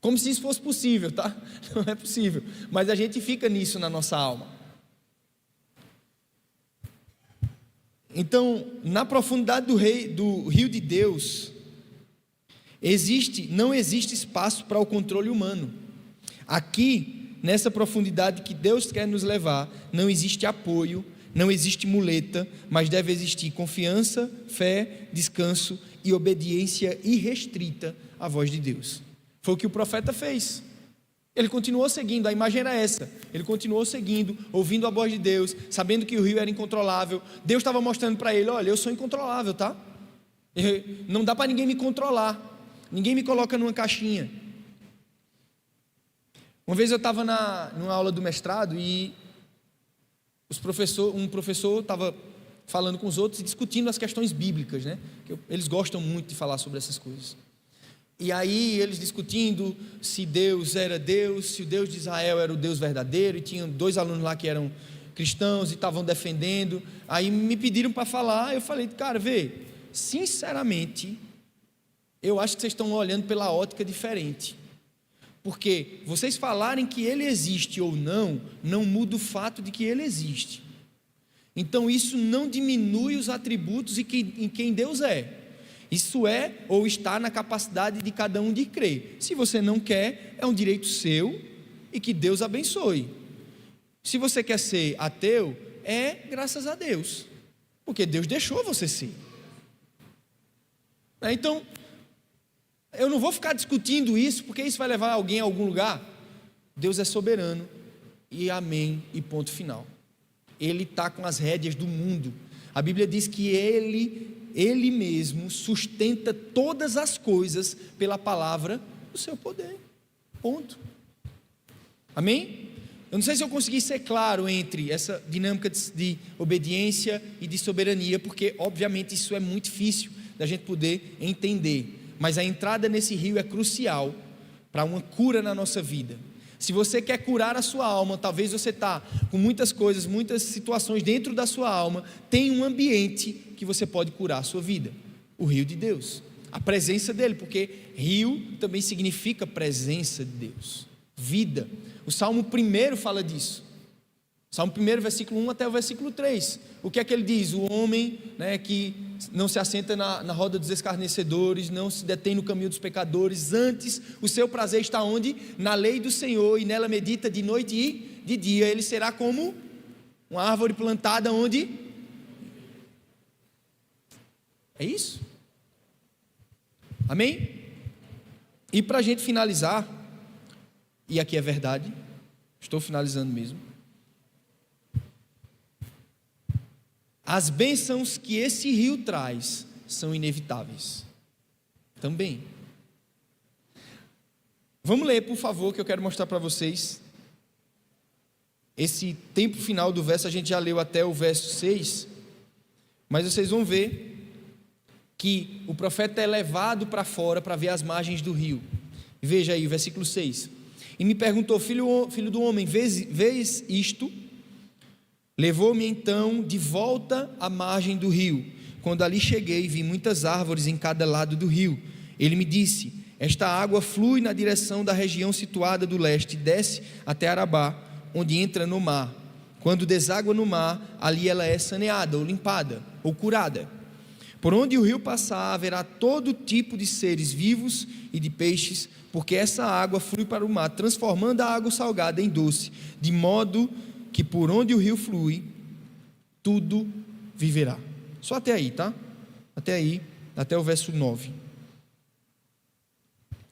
Como se isso fosse possível, tá? Não é possível, mas a gente fica nisso na nossa alma. Então, na profundidade do rio de Deus, não existe espaço para o controle humano. Aqui, nessa profundidade que Deus quer nos levar, não existe apoio, não existe muleta, mas deve existir confiança, fé, descanso e obediência irrestrita à voz de Deus. Foi o que o profeta fez. Ele continuou seguindo, a imagem era essa. Ele continuou seguindo, ouvindo a voz de Deus, sabendo que o rio era incontrolável. Deus estava mostrando para ele: olha, eu sou incontrolável, tá? Não dá para ninguém me controlar. Ninguém me coloca numa caixinha. Uma vez eu estava numa aula do mestrado e um professor estava falando com os outros e discutindo as questões bíblicas, né? Eles gostam muito de falar sobre essas coisas. E aí eles discutindo se Deus era Deus, se o Deus de Israel era o Deus verdadeiro, e tinham 2 alunos lá que eram cristãos e estavam defendendo. Aí me pediram para falar, eu falei: cara, sinceramente, eu acho que vocês estão olhando pela ótica diferente, porque vocês falarem que Ele existe ou não muda o fato de que Ele existe. Então isso não diminui os atributos em quem Deus é. Isso é ou está na capacidade de cada um de crer. Se você não quer, é um direito seu e que Deus abençoe. Se você quer ser ateu, é graças a Deus, porque Deus deixou você ser. Então, eu não vou ficar discutindo isso, porque isso vai levar alguém a algum lugar. Deus é soberano, e amém, e ponto final. Ele está com as rédeas do mundo. A Bíblia diz que Ele mesmo sustenta todas as coisas pela palavra do seu poder. Ponto. Amém? Eu não sei se eu consegui ser claro entre essa dinâmica de obediência e de soberania, porque obviamente isso é muito difícil da gente poder entender. Mas a entrada nesse rio é crucial para uma cura na nossa vida. Se você quer curar a sua alma, talvez você está com muitas coisas, muitas situações dentro da sua alma, tem um ambiente que você pode curar a sua vida: o rio de Deus, a presença dele, porque rio também significa presença de Deus, vida. O Salmo 1 fala disso. Salmo 1, versículo 1 até o versículo 3. O que é que ele diz? O homem, né, que não se assenta na roda dos escarnecedores, não se detém no caminho dos pecadores, antes o seu prazer está onde? Na lei do Senhor, e nela medita de noite e de dia. Ele será como uma árvore plantada onde? É isso? Amém? E para a gente finalizar, e aqui é verdade, estou finalizando mesmo, as bênçãos que esse rio traz são inevitáveis também. Vamos ler, por favor, que eu quero mostrar para vocês esse tempo final do verso. A gente já leu até o verso 6, mas vocês vão ver que o profeta é levado para fora para ver as margens do rio. Veja aí o versículo 6. E me perguntou: filho do homem, vês isto? Levou-me então de volta à margem do rio. Quando ali cheguei, vi muitas árvores em cada lado do rio. Ele me disse: esta água flui na direção da região situada do leste e desce até Arabá, onde entra no mar. Quando deságua no mar, ali ela é saneada, ou limpada, ou curada. Por onde o rio passar, haverá todo tipo de seres vivos e de peixes, porque essa água flui para o mar, transformando a água salgada em doce, de modo que por onde o rio flui, tudo viverá. Só até aí, tá? Até aí, até o verso 9.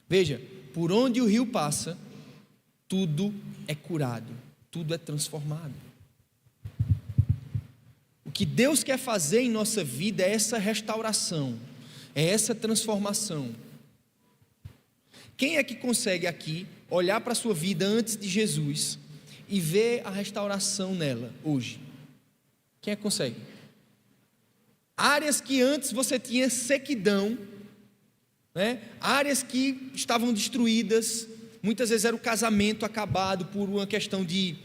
Veja, por onde o rio passa, tudo é curado, tudo é transformado. O que Deus quer fazer em nossa vida é essa restauração, é essa transformação. Quem é que consegue aqui olhar para a sua vida antes de Jesus e ver a restauração nela hoje? Quem é que consegue? Áreas que antes você tinha sequidão, né? Áreas que estavam destruídas, muitas vezes era o casamento acabado por uma questão de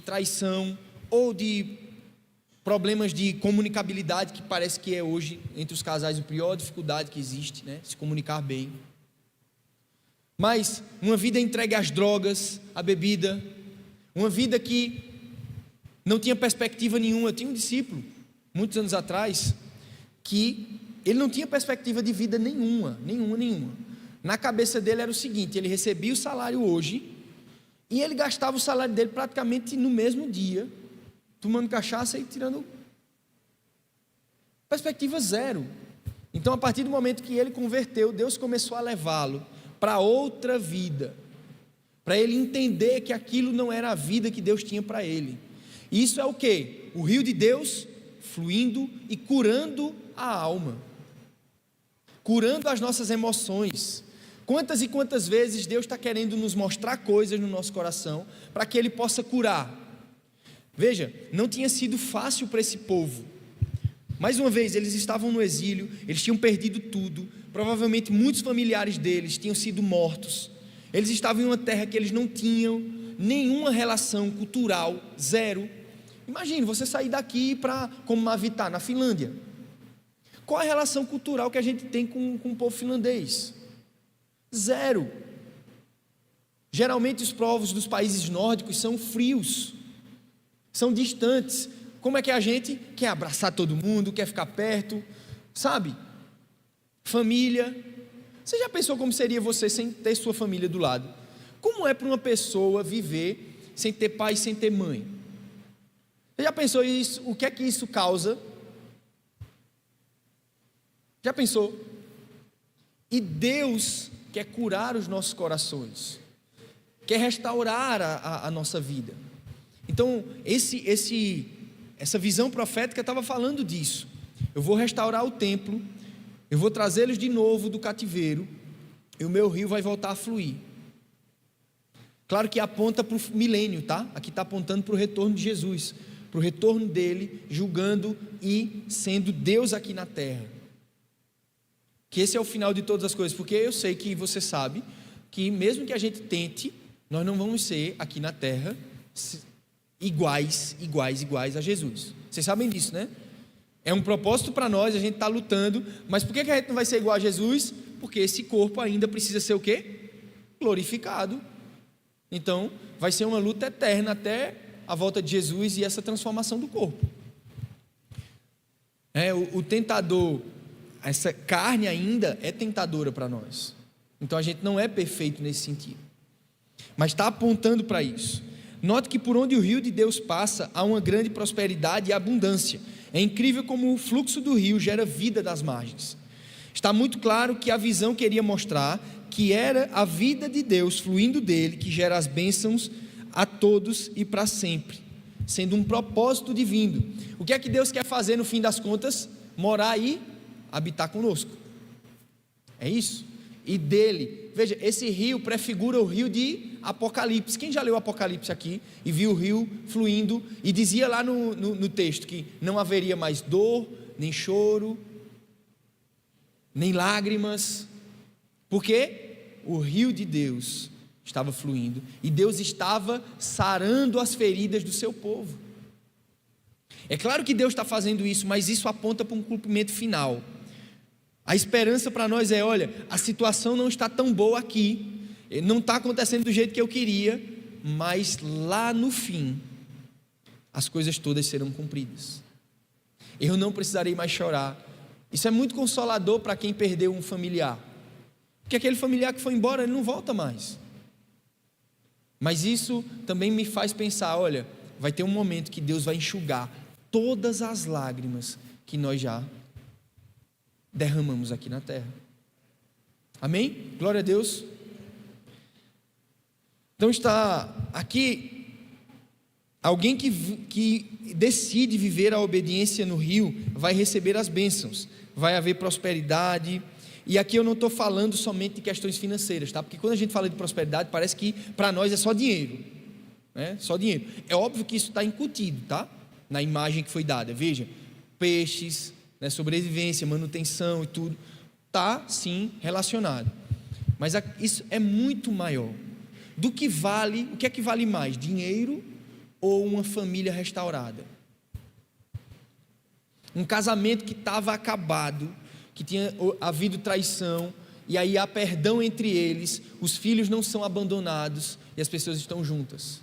traição, ou de problemas de comunicabilidade, que parece que é hoje entre os casais a pior dificuldade que existe, né? Se comunicar bem. Mas uma vida entregue às drogas, à bebida, uma vida que não tinha perspectiva nenhuma. Eu tinha um discípulo, muitos anos atrás, que ele não tinha perspectiva de vida nenhuma. Na cabeça dele era o seguinte: ele recebia o salário hoje, e ele gastava o salário dele praticamente no mesmo dia, tomando cachaça e tirando perspectiva zero. Então, a partir do momento que ele converteu, Deus começou a levá-lo para outra vida, para ele entender que aquilo não era a vida que Deus tinha para ele. Isso é o quê? O rio de Deus fluindo e curando a alma, curando as nossas emoções. Quantas e quantas vezes Deus está querendo nos mostrar coisas no nosso coração para que Ele possa curar. Veja, não tinha sido fácil para esse povo. Mais uma vez, eles estavam no exílio, eles tinham perdido tudo, provavelmente muitos familiares deles tinham sido mortos. Eles estavam em uma terra que eles não tinham nenhuma relação cultural, zero. Imagine você sair daqui para, como Mavitá, na Finlândia. Qual a relação cultural que a gente tem com o povo finlandês? Zero. Geralmente os povos dos países nórdicos são frios, são distantes. Como é que a gente quer abraçar todo mundo, quer ficar perto, sabe? Família. Você já pensou como seria você sem ter sua família do lado? Como é para uma pessoa viver sem ter pai, sem ter mãe? Você já pensou isso? O que é que isso causa? Já pensou? E Deus quer curar os nossos corações, quer restaurar a nossa vida. Então, essa visão profética estava falando disso. Eu vou restaurar o templo, eu vou trazê-los de novo do cativeiro, e o meu rio vai voltar a fluir. Claro que aponta para o milênio, tá? Aqui está apontando para o retorno de Jesus, para o retorno dele, julgando e sendo Deus aqui na terra. Que esse é o final de todas as coisas, porque eu sei que você sabe que mesmo que a gente tente, nós não vamos ser aqui na terra iguais a Jesus. Vocês sabem disso, né? É um propósito para nós, a gente está lutando, mas por que a gente não vai ser igual a Jesus? Porque esse corpo ainda precisa ser o quê? Glorificado. Então, vai ser uma luta eterna até a volta de Jesus e essa transformação do corpo. O tentador, essa carne ainda é tentadora para nós. Então a gente não é perfeito nesse sentido, mas está apontando para isso. Note que por onde o rio de Deus passa, há uma grande prosperidade e abundância. É incrível como o fluxo do rio gera vida das margens. Está muito claro que a visão queria mostrar que era a vida de Deus fluindo dele, que gera as bênçãos a todos e para sempre, sendo um propósito divino. O que é que Deus quer fazer no fim das contas? Morar e habitar conosco. É isso. E dele, veja, esse rio prefigura o rio de Apocalipse. Quem já leu Apocalipse aqui e viu o rio fluindo e dizia lá no texto que não haveria mais dor, nem choro, nem lágrimas, porque o rio de Deus estava fluindo e Deus estava sarando as feridas do seu povo. É claro que Deus está fazendo isso, mas isso aponta para um cumprimento final. A esperança para nós é: olha, a situação não está tão boa aqui, não está acontecendo do jeito que eu queria, mas lá no fim as coisas todas serão cumpridas. Eu não precisarei mais chorar. Isso é muito consolador para quem perdeu um familiar, porque aquele familiar que foi embora, ele não volta mais. Mas isso também me faz pensar: olha, vai ter um momento que Deus vai enxugar todas as lágrimas que nós já derramamos aqui na terra. Amém? Glória a Deus. Então está aqui alguém que decide viver a obediência no rio, vai receber as bênçãos, vai haver prosperidade. E aqui eu não estou falando somente de questões financeiras, tá? Porque quando a gente fala de prosperidade, parece que para nós é só dinheiro, né? Só dinheiro. É óbvio que isso está incutido, tá? Na imagem que foi dada. Veja, peixes, né? Sobrevivência, manutenção e tudo, está sim relacionado. Mas isso é muito maior. Do que vale, o que é que vale mais? Dinheiro ou uma família restaurada? Um casamento que estava acabado, que tinha havido traição, e aí há perdão entre eles, os filhos não são abandonados e as pessoas estão juntas.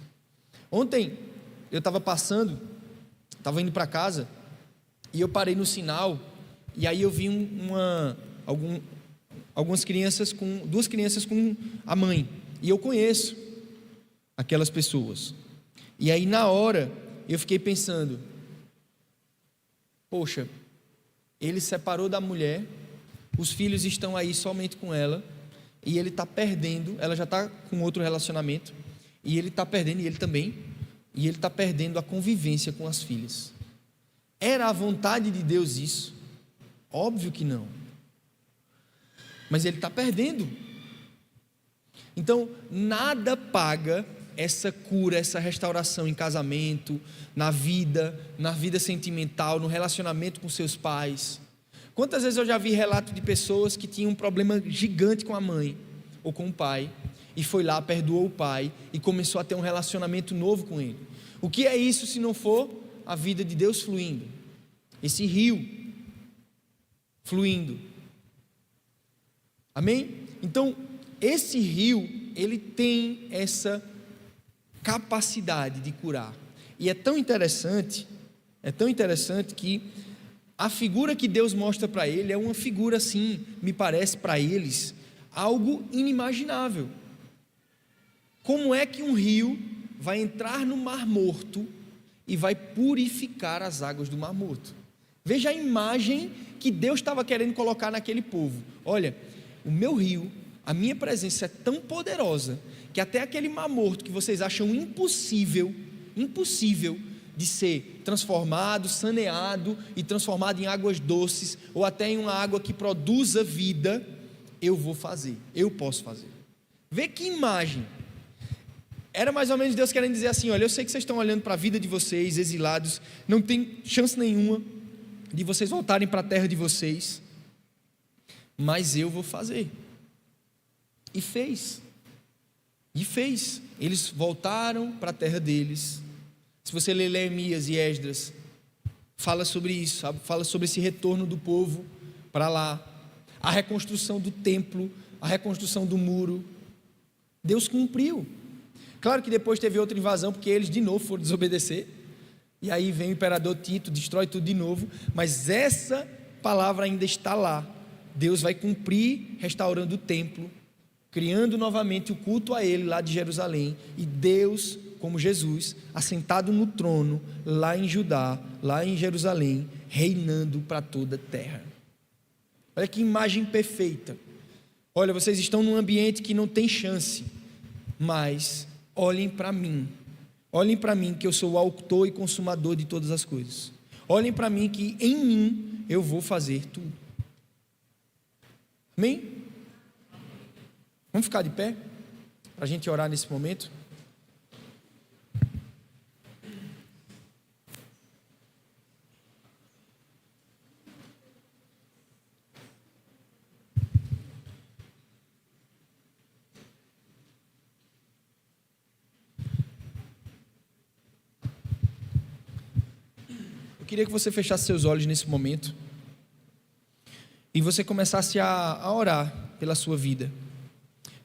Ontem eu estava passando, estava indo para casa, e eu parei no sinal, e aí eu vi duas crianças com a mãe, e eu conheço aquelas pessoas. E aí na hora eu fiquei pensando: poxa, ele separou da mulher, os filhos estão aí somente com ela, e ele está perdendo, ela já está com outro relacionamento, e ele está perdendo, e ele também, e ele está perdendo a convivência com as filhas. Era a vontade de Deus isso? Óbvio que não, mas ele está perdendo. Então nada paga essa cura, essa restauração em casamento, na vida sentimental, no relacionamento com seus pais. Quantas vezes eu já vi relato de pessoas que tinham um problema gigante com a mãe ou com o pai, e foi lá, perdoou o pai e começou a ter um relacionamento novo com ele. O que é isso se não for a vida de Deus fluindo? Esse rio fluindo. Amém? Então esse rio, ele tem essa capacidade de curar. E é tão interessante que a figura que Deus mostra para ele é uma figura assim, me parece para eles, algo inimaginável. Como é que um rio vai entrar no Mar Morto e vai purificar as águas do Mar Morto? Veja a imagem que Deus estava querendo colocar naquele povo. Olha, o meu rio, a minha presença é tão poderosa que até aquele Mar Morto que vocês acham impossível de ser transformado, saneado e transformado em águas doces, ou até em uma água que produza vida, eu vou fazer, eu posso fazer. Vê que imagem. Era mais ou menos Deus querendo dizer assim: olha, eu sei que vocês estão olhando para a vida de vocês, exilados, não tem chance nenhuma de vocês voltarem para a terra de vocês, mas eu vou fazer. E fez. Eles voltaram para a terra deles. Se você ler Neemias e Esdras, fala sobre isso, sabe? Fala sobre esse retorno do povo para lá, a reconstrução do templo, a reconstrução do muro. Deus cumpriu. Claro que depois teve outra invasão, porque eles de novo foram desobedecer, e aí vem o imperador Tito, destrói tudo de novo, mas essa palavra ainda está lá. Deus vai cumprir restaurando o templo, criando novamente o culto a Ele lá de Jerusalém, e Deus, como Jesus, assentado no trono lá em Judá, lá em Jerusalém, reinando para toda a terra. Olha que imagem perfeita. Olha, vocês estão num ambiente que não tem chance, mas olhem para mim que eu sou o autor e consumador de todas as coisas. Olhem para mim que em mim eu vou fazer tudo. Amém? Vamos ficar de pé para a gente orar nesse momento. Eu queria que você fechasse seus olhos nesse momento e você começasse a orar pela sua vida,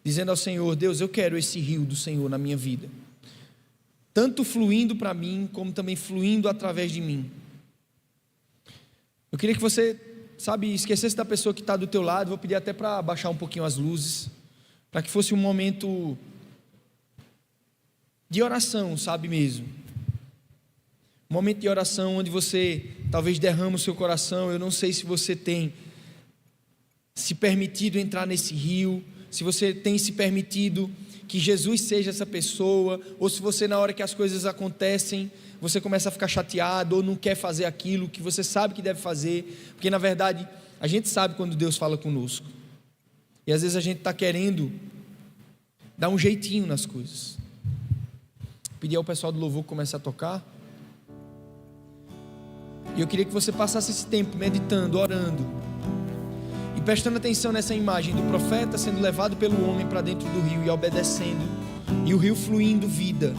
dizendo ao Senhor: Deus, eu quero esse rio do Senhor na minha vida, tanto fluindo para mim, como também fluindo através de mim. Eu queria que você, esquecesse da pessoa que está do teu lado. Vou pedir até para baixar um pouquinho as luzes, para que fosse um momento de oração, mesmo. Um momento de oração onde você talvez derrama o seu coração. Eu não sei se você tem se permitido entrar nesse rio, se você tem se permitido que Jesus seja essa pessoa, ou se você, na hora que as coisas acontecem, você começa a ficar chateado, ou não quer fazer aquilo que você sabe que deve fazer, porque na verdade a gente sabe quando Deus fala conosco, e às vezes a gente está querendo dar um jeitinho nas coisas. Pedir ao pessoal do louvor que comece a tocar, e eu queria que você passasse esse tempo meditando, orando, e prestando atenção nessa imagem do profeta sendo levado pelo homem para dentro do rio e obedecendo, e o rio fluindo vida.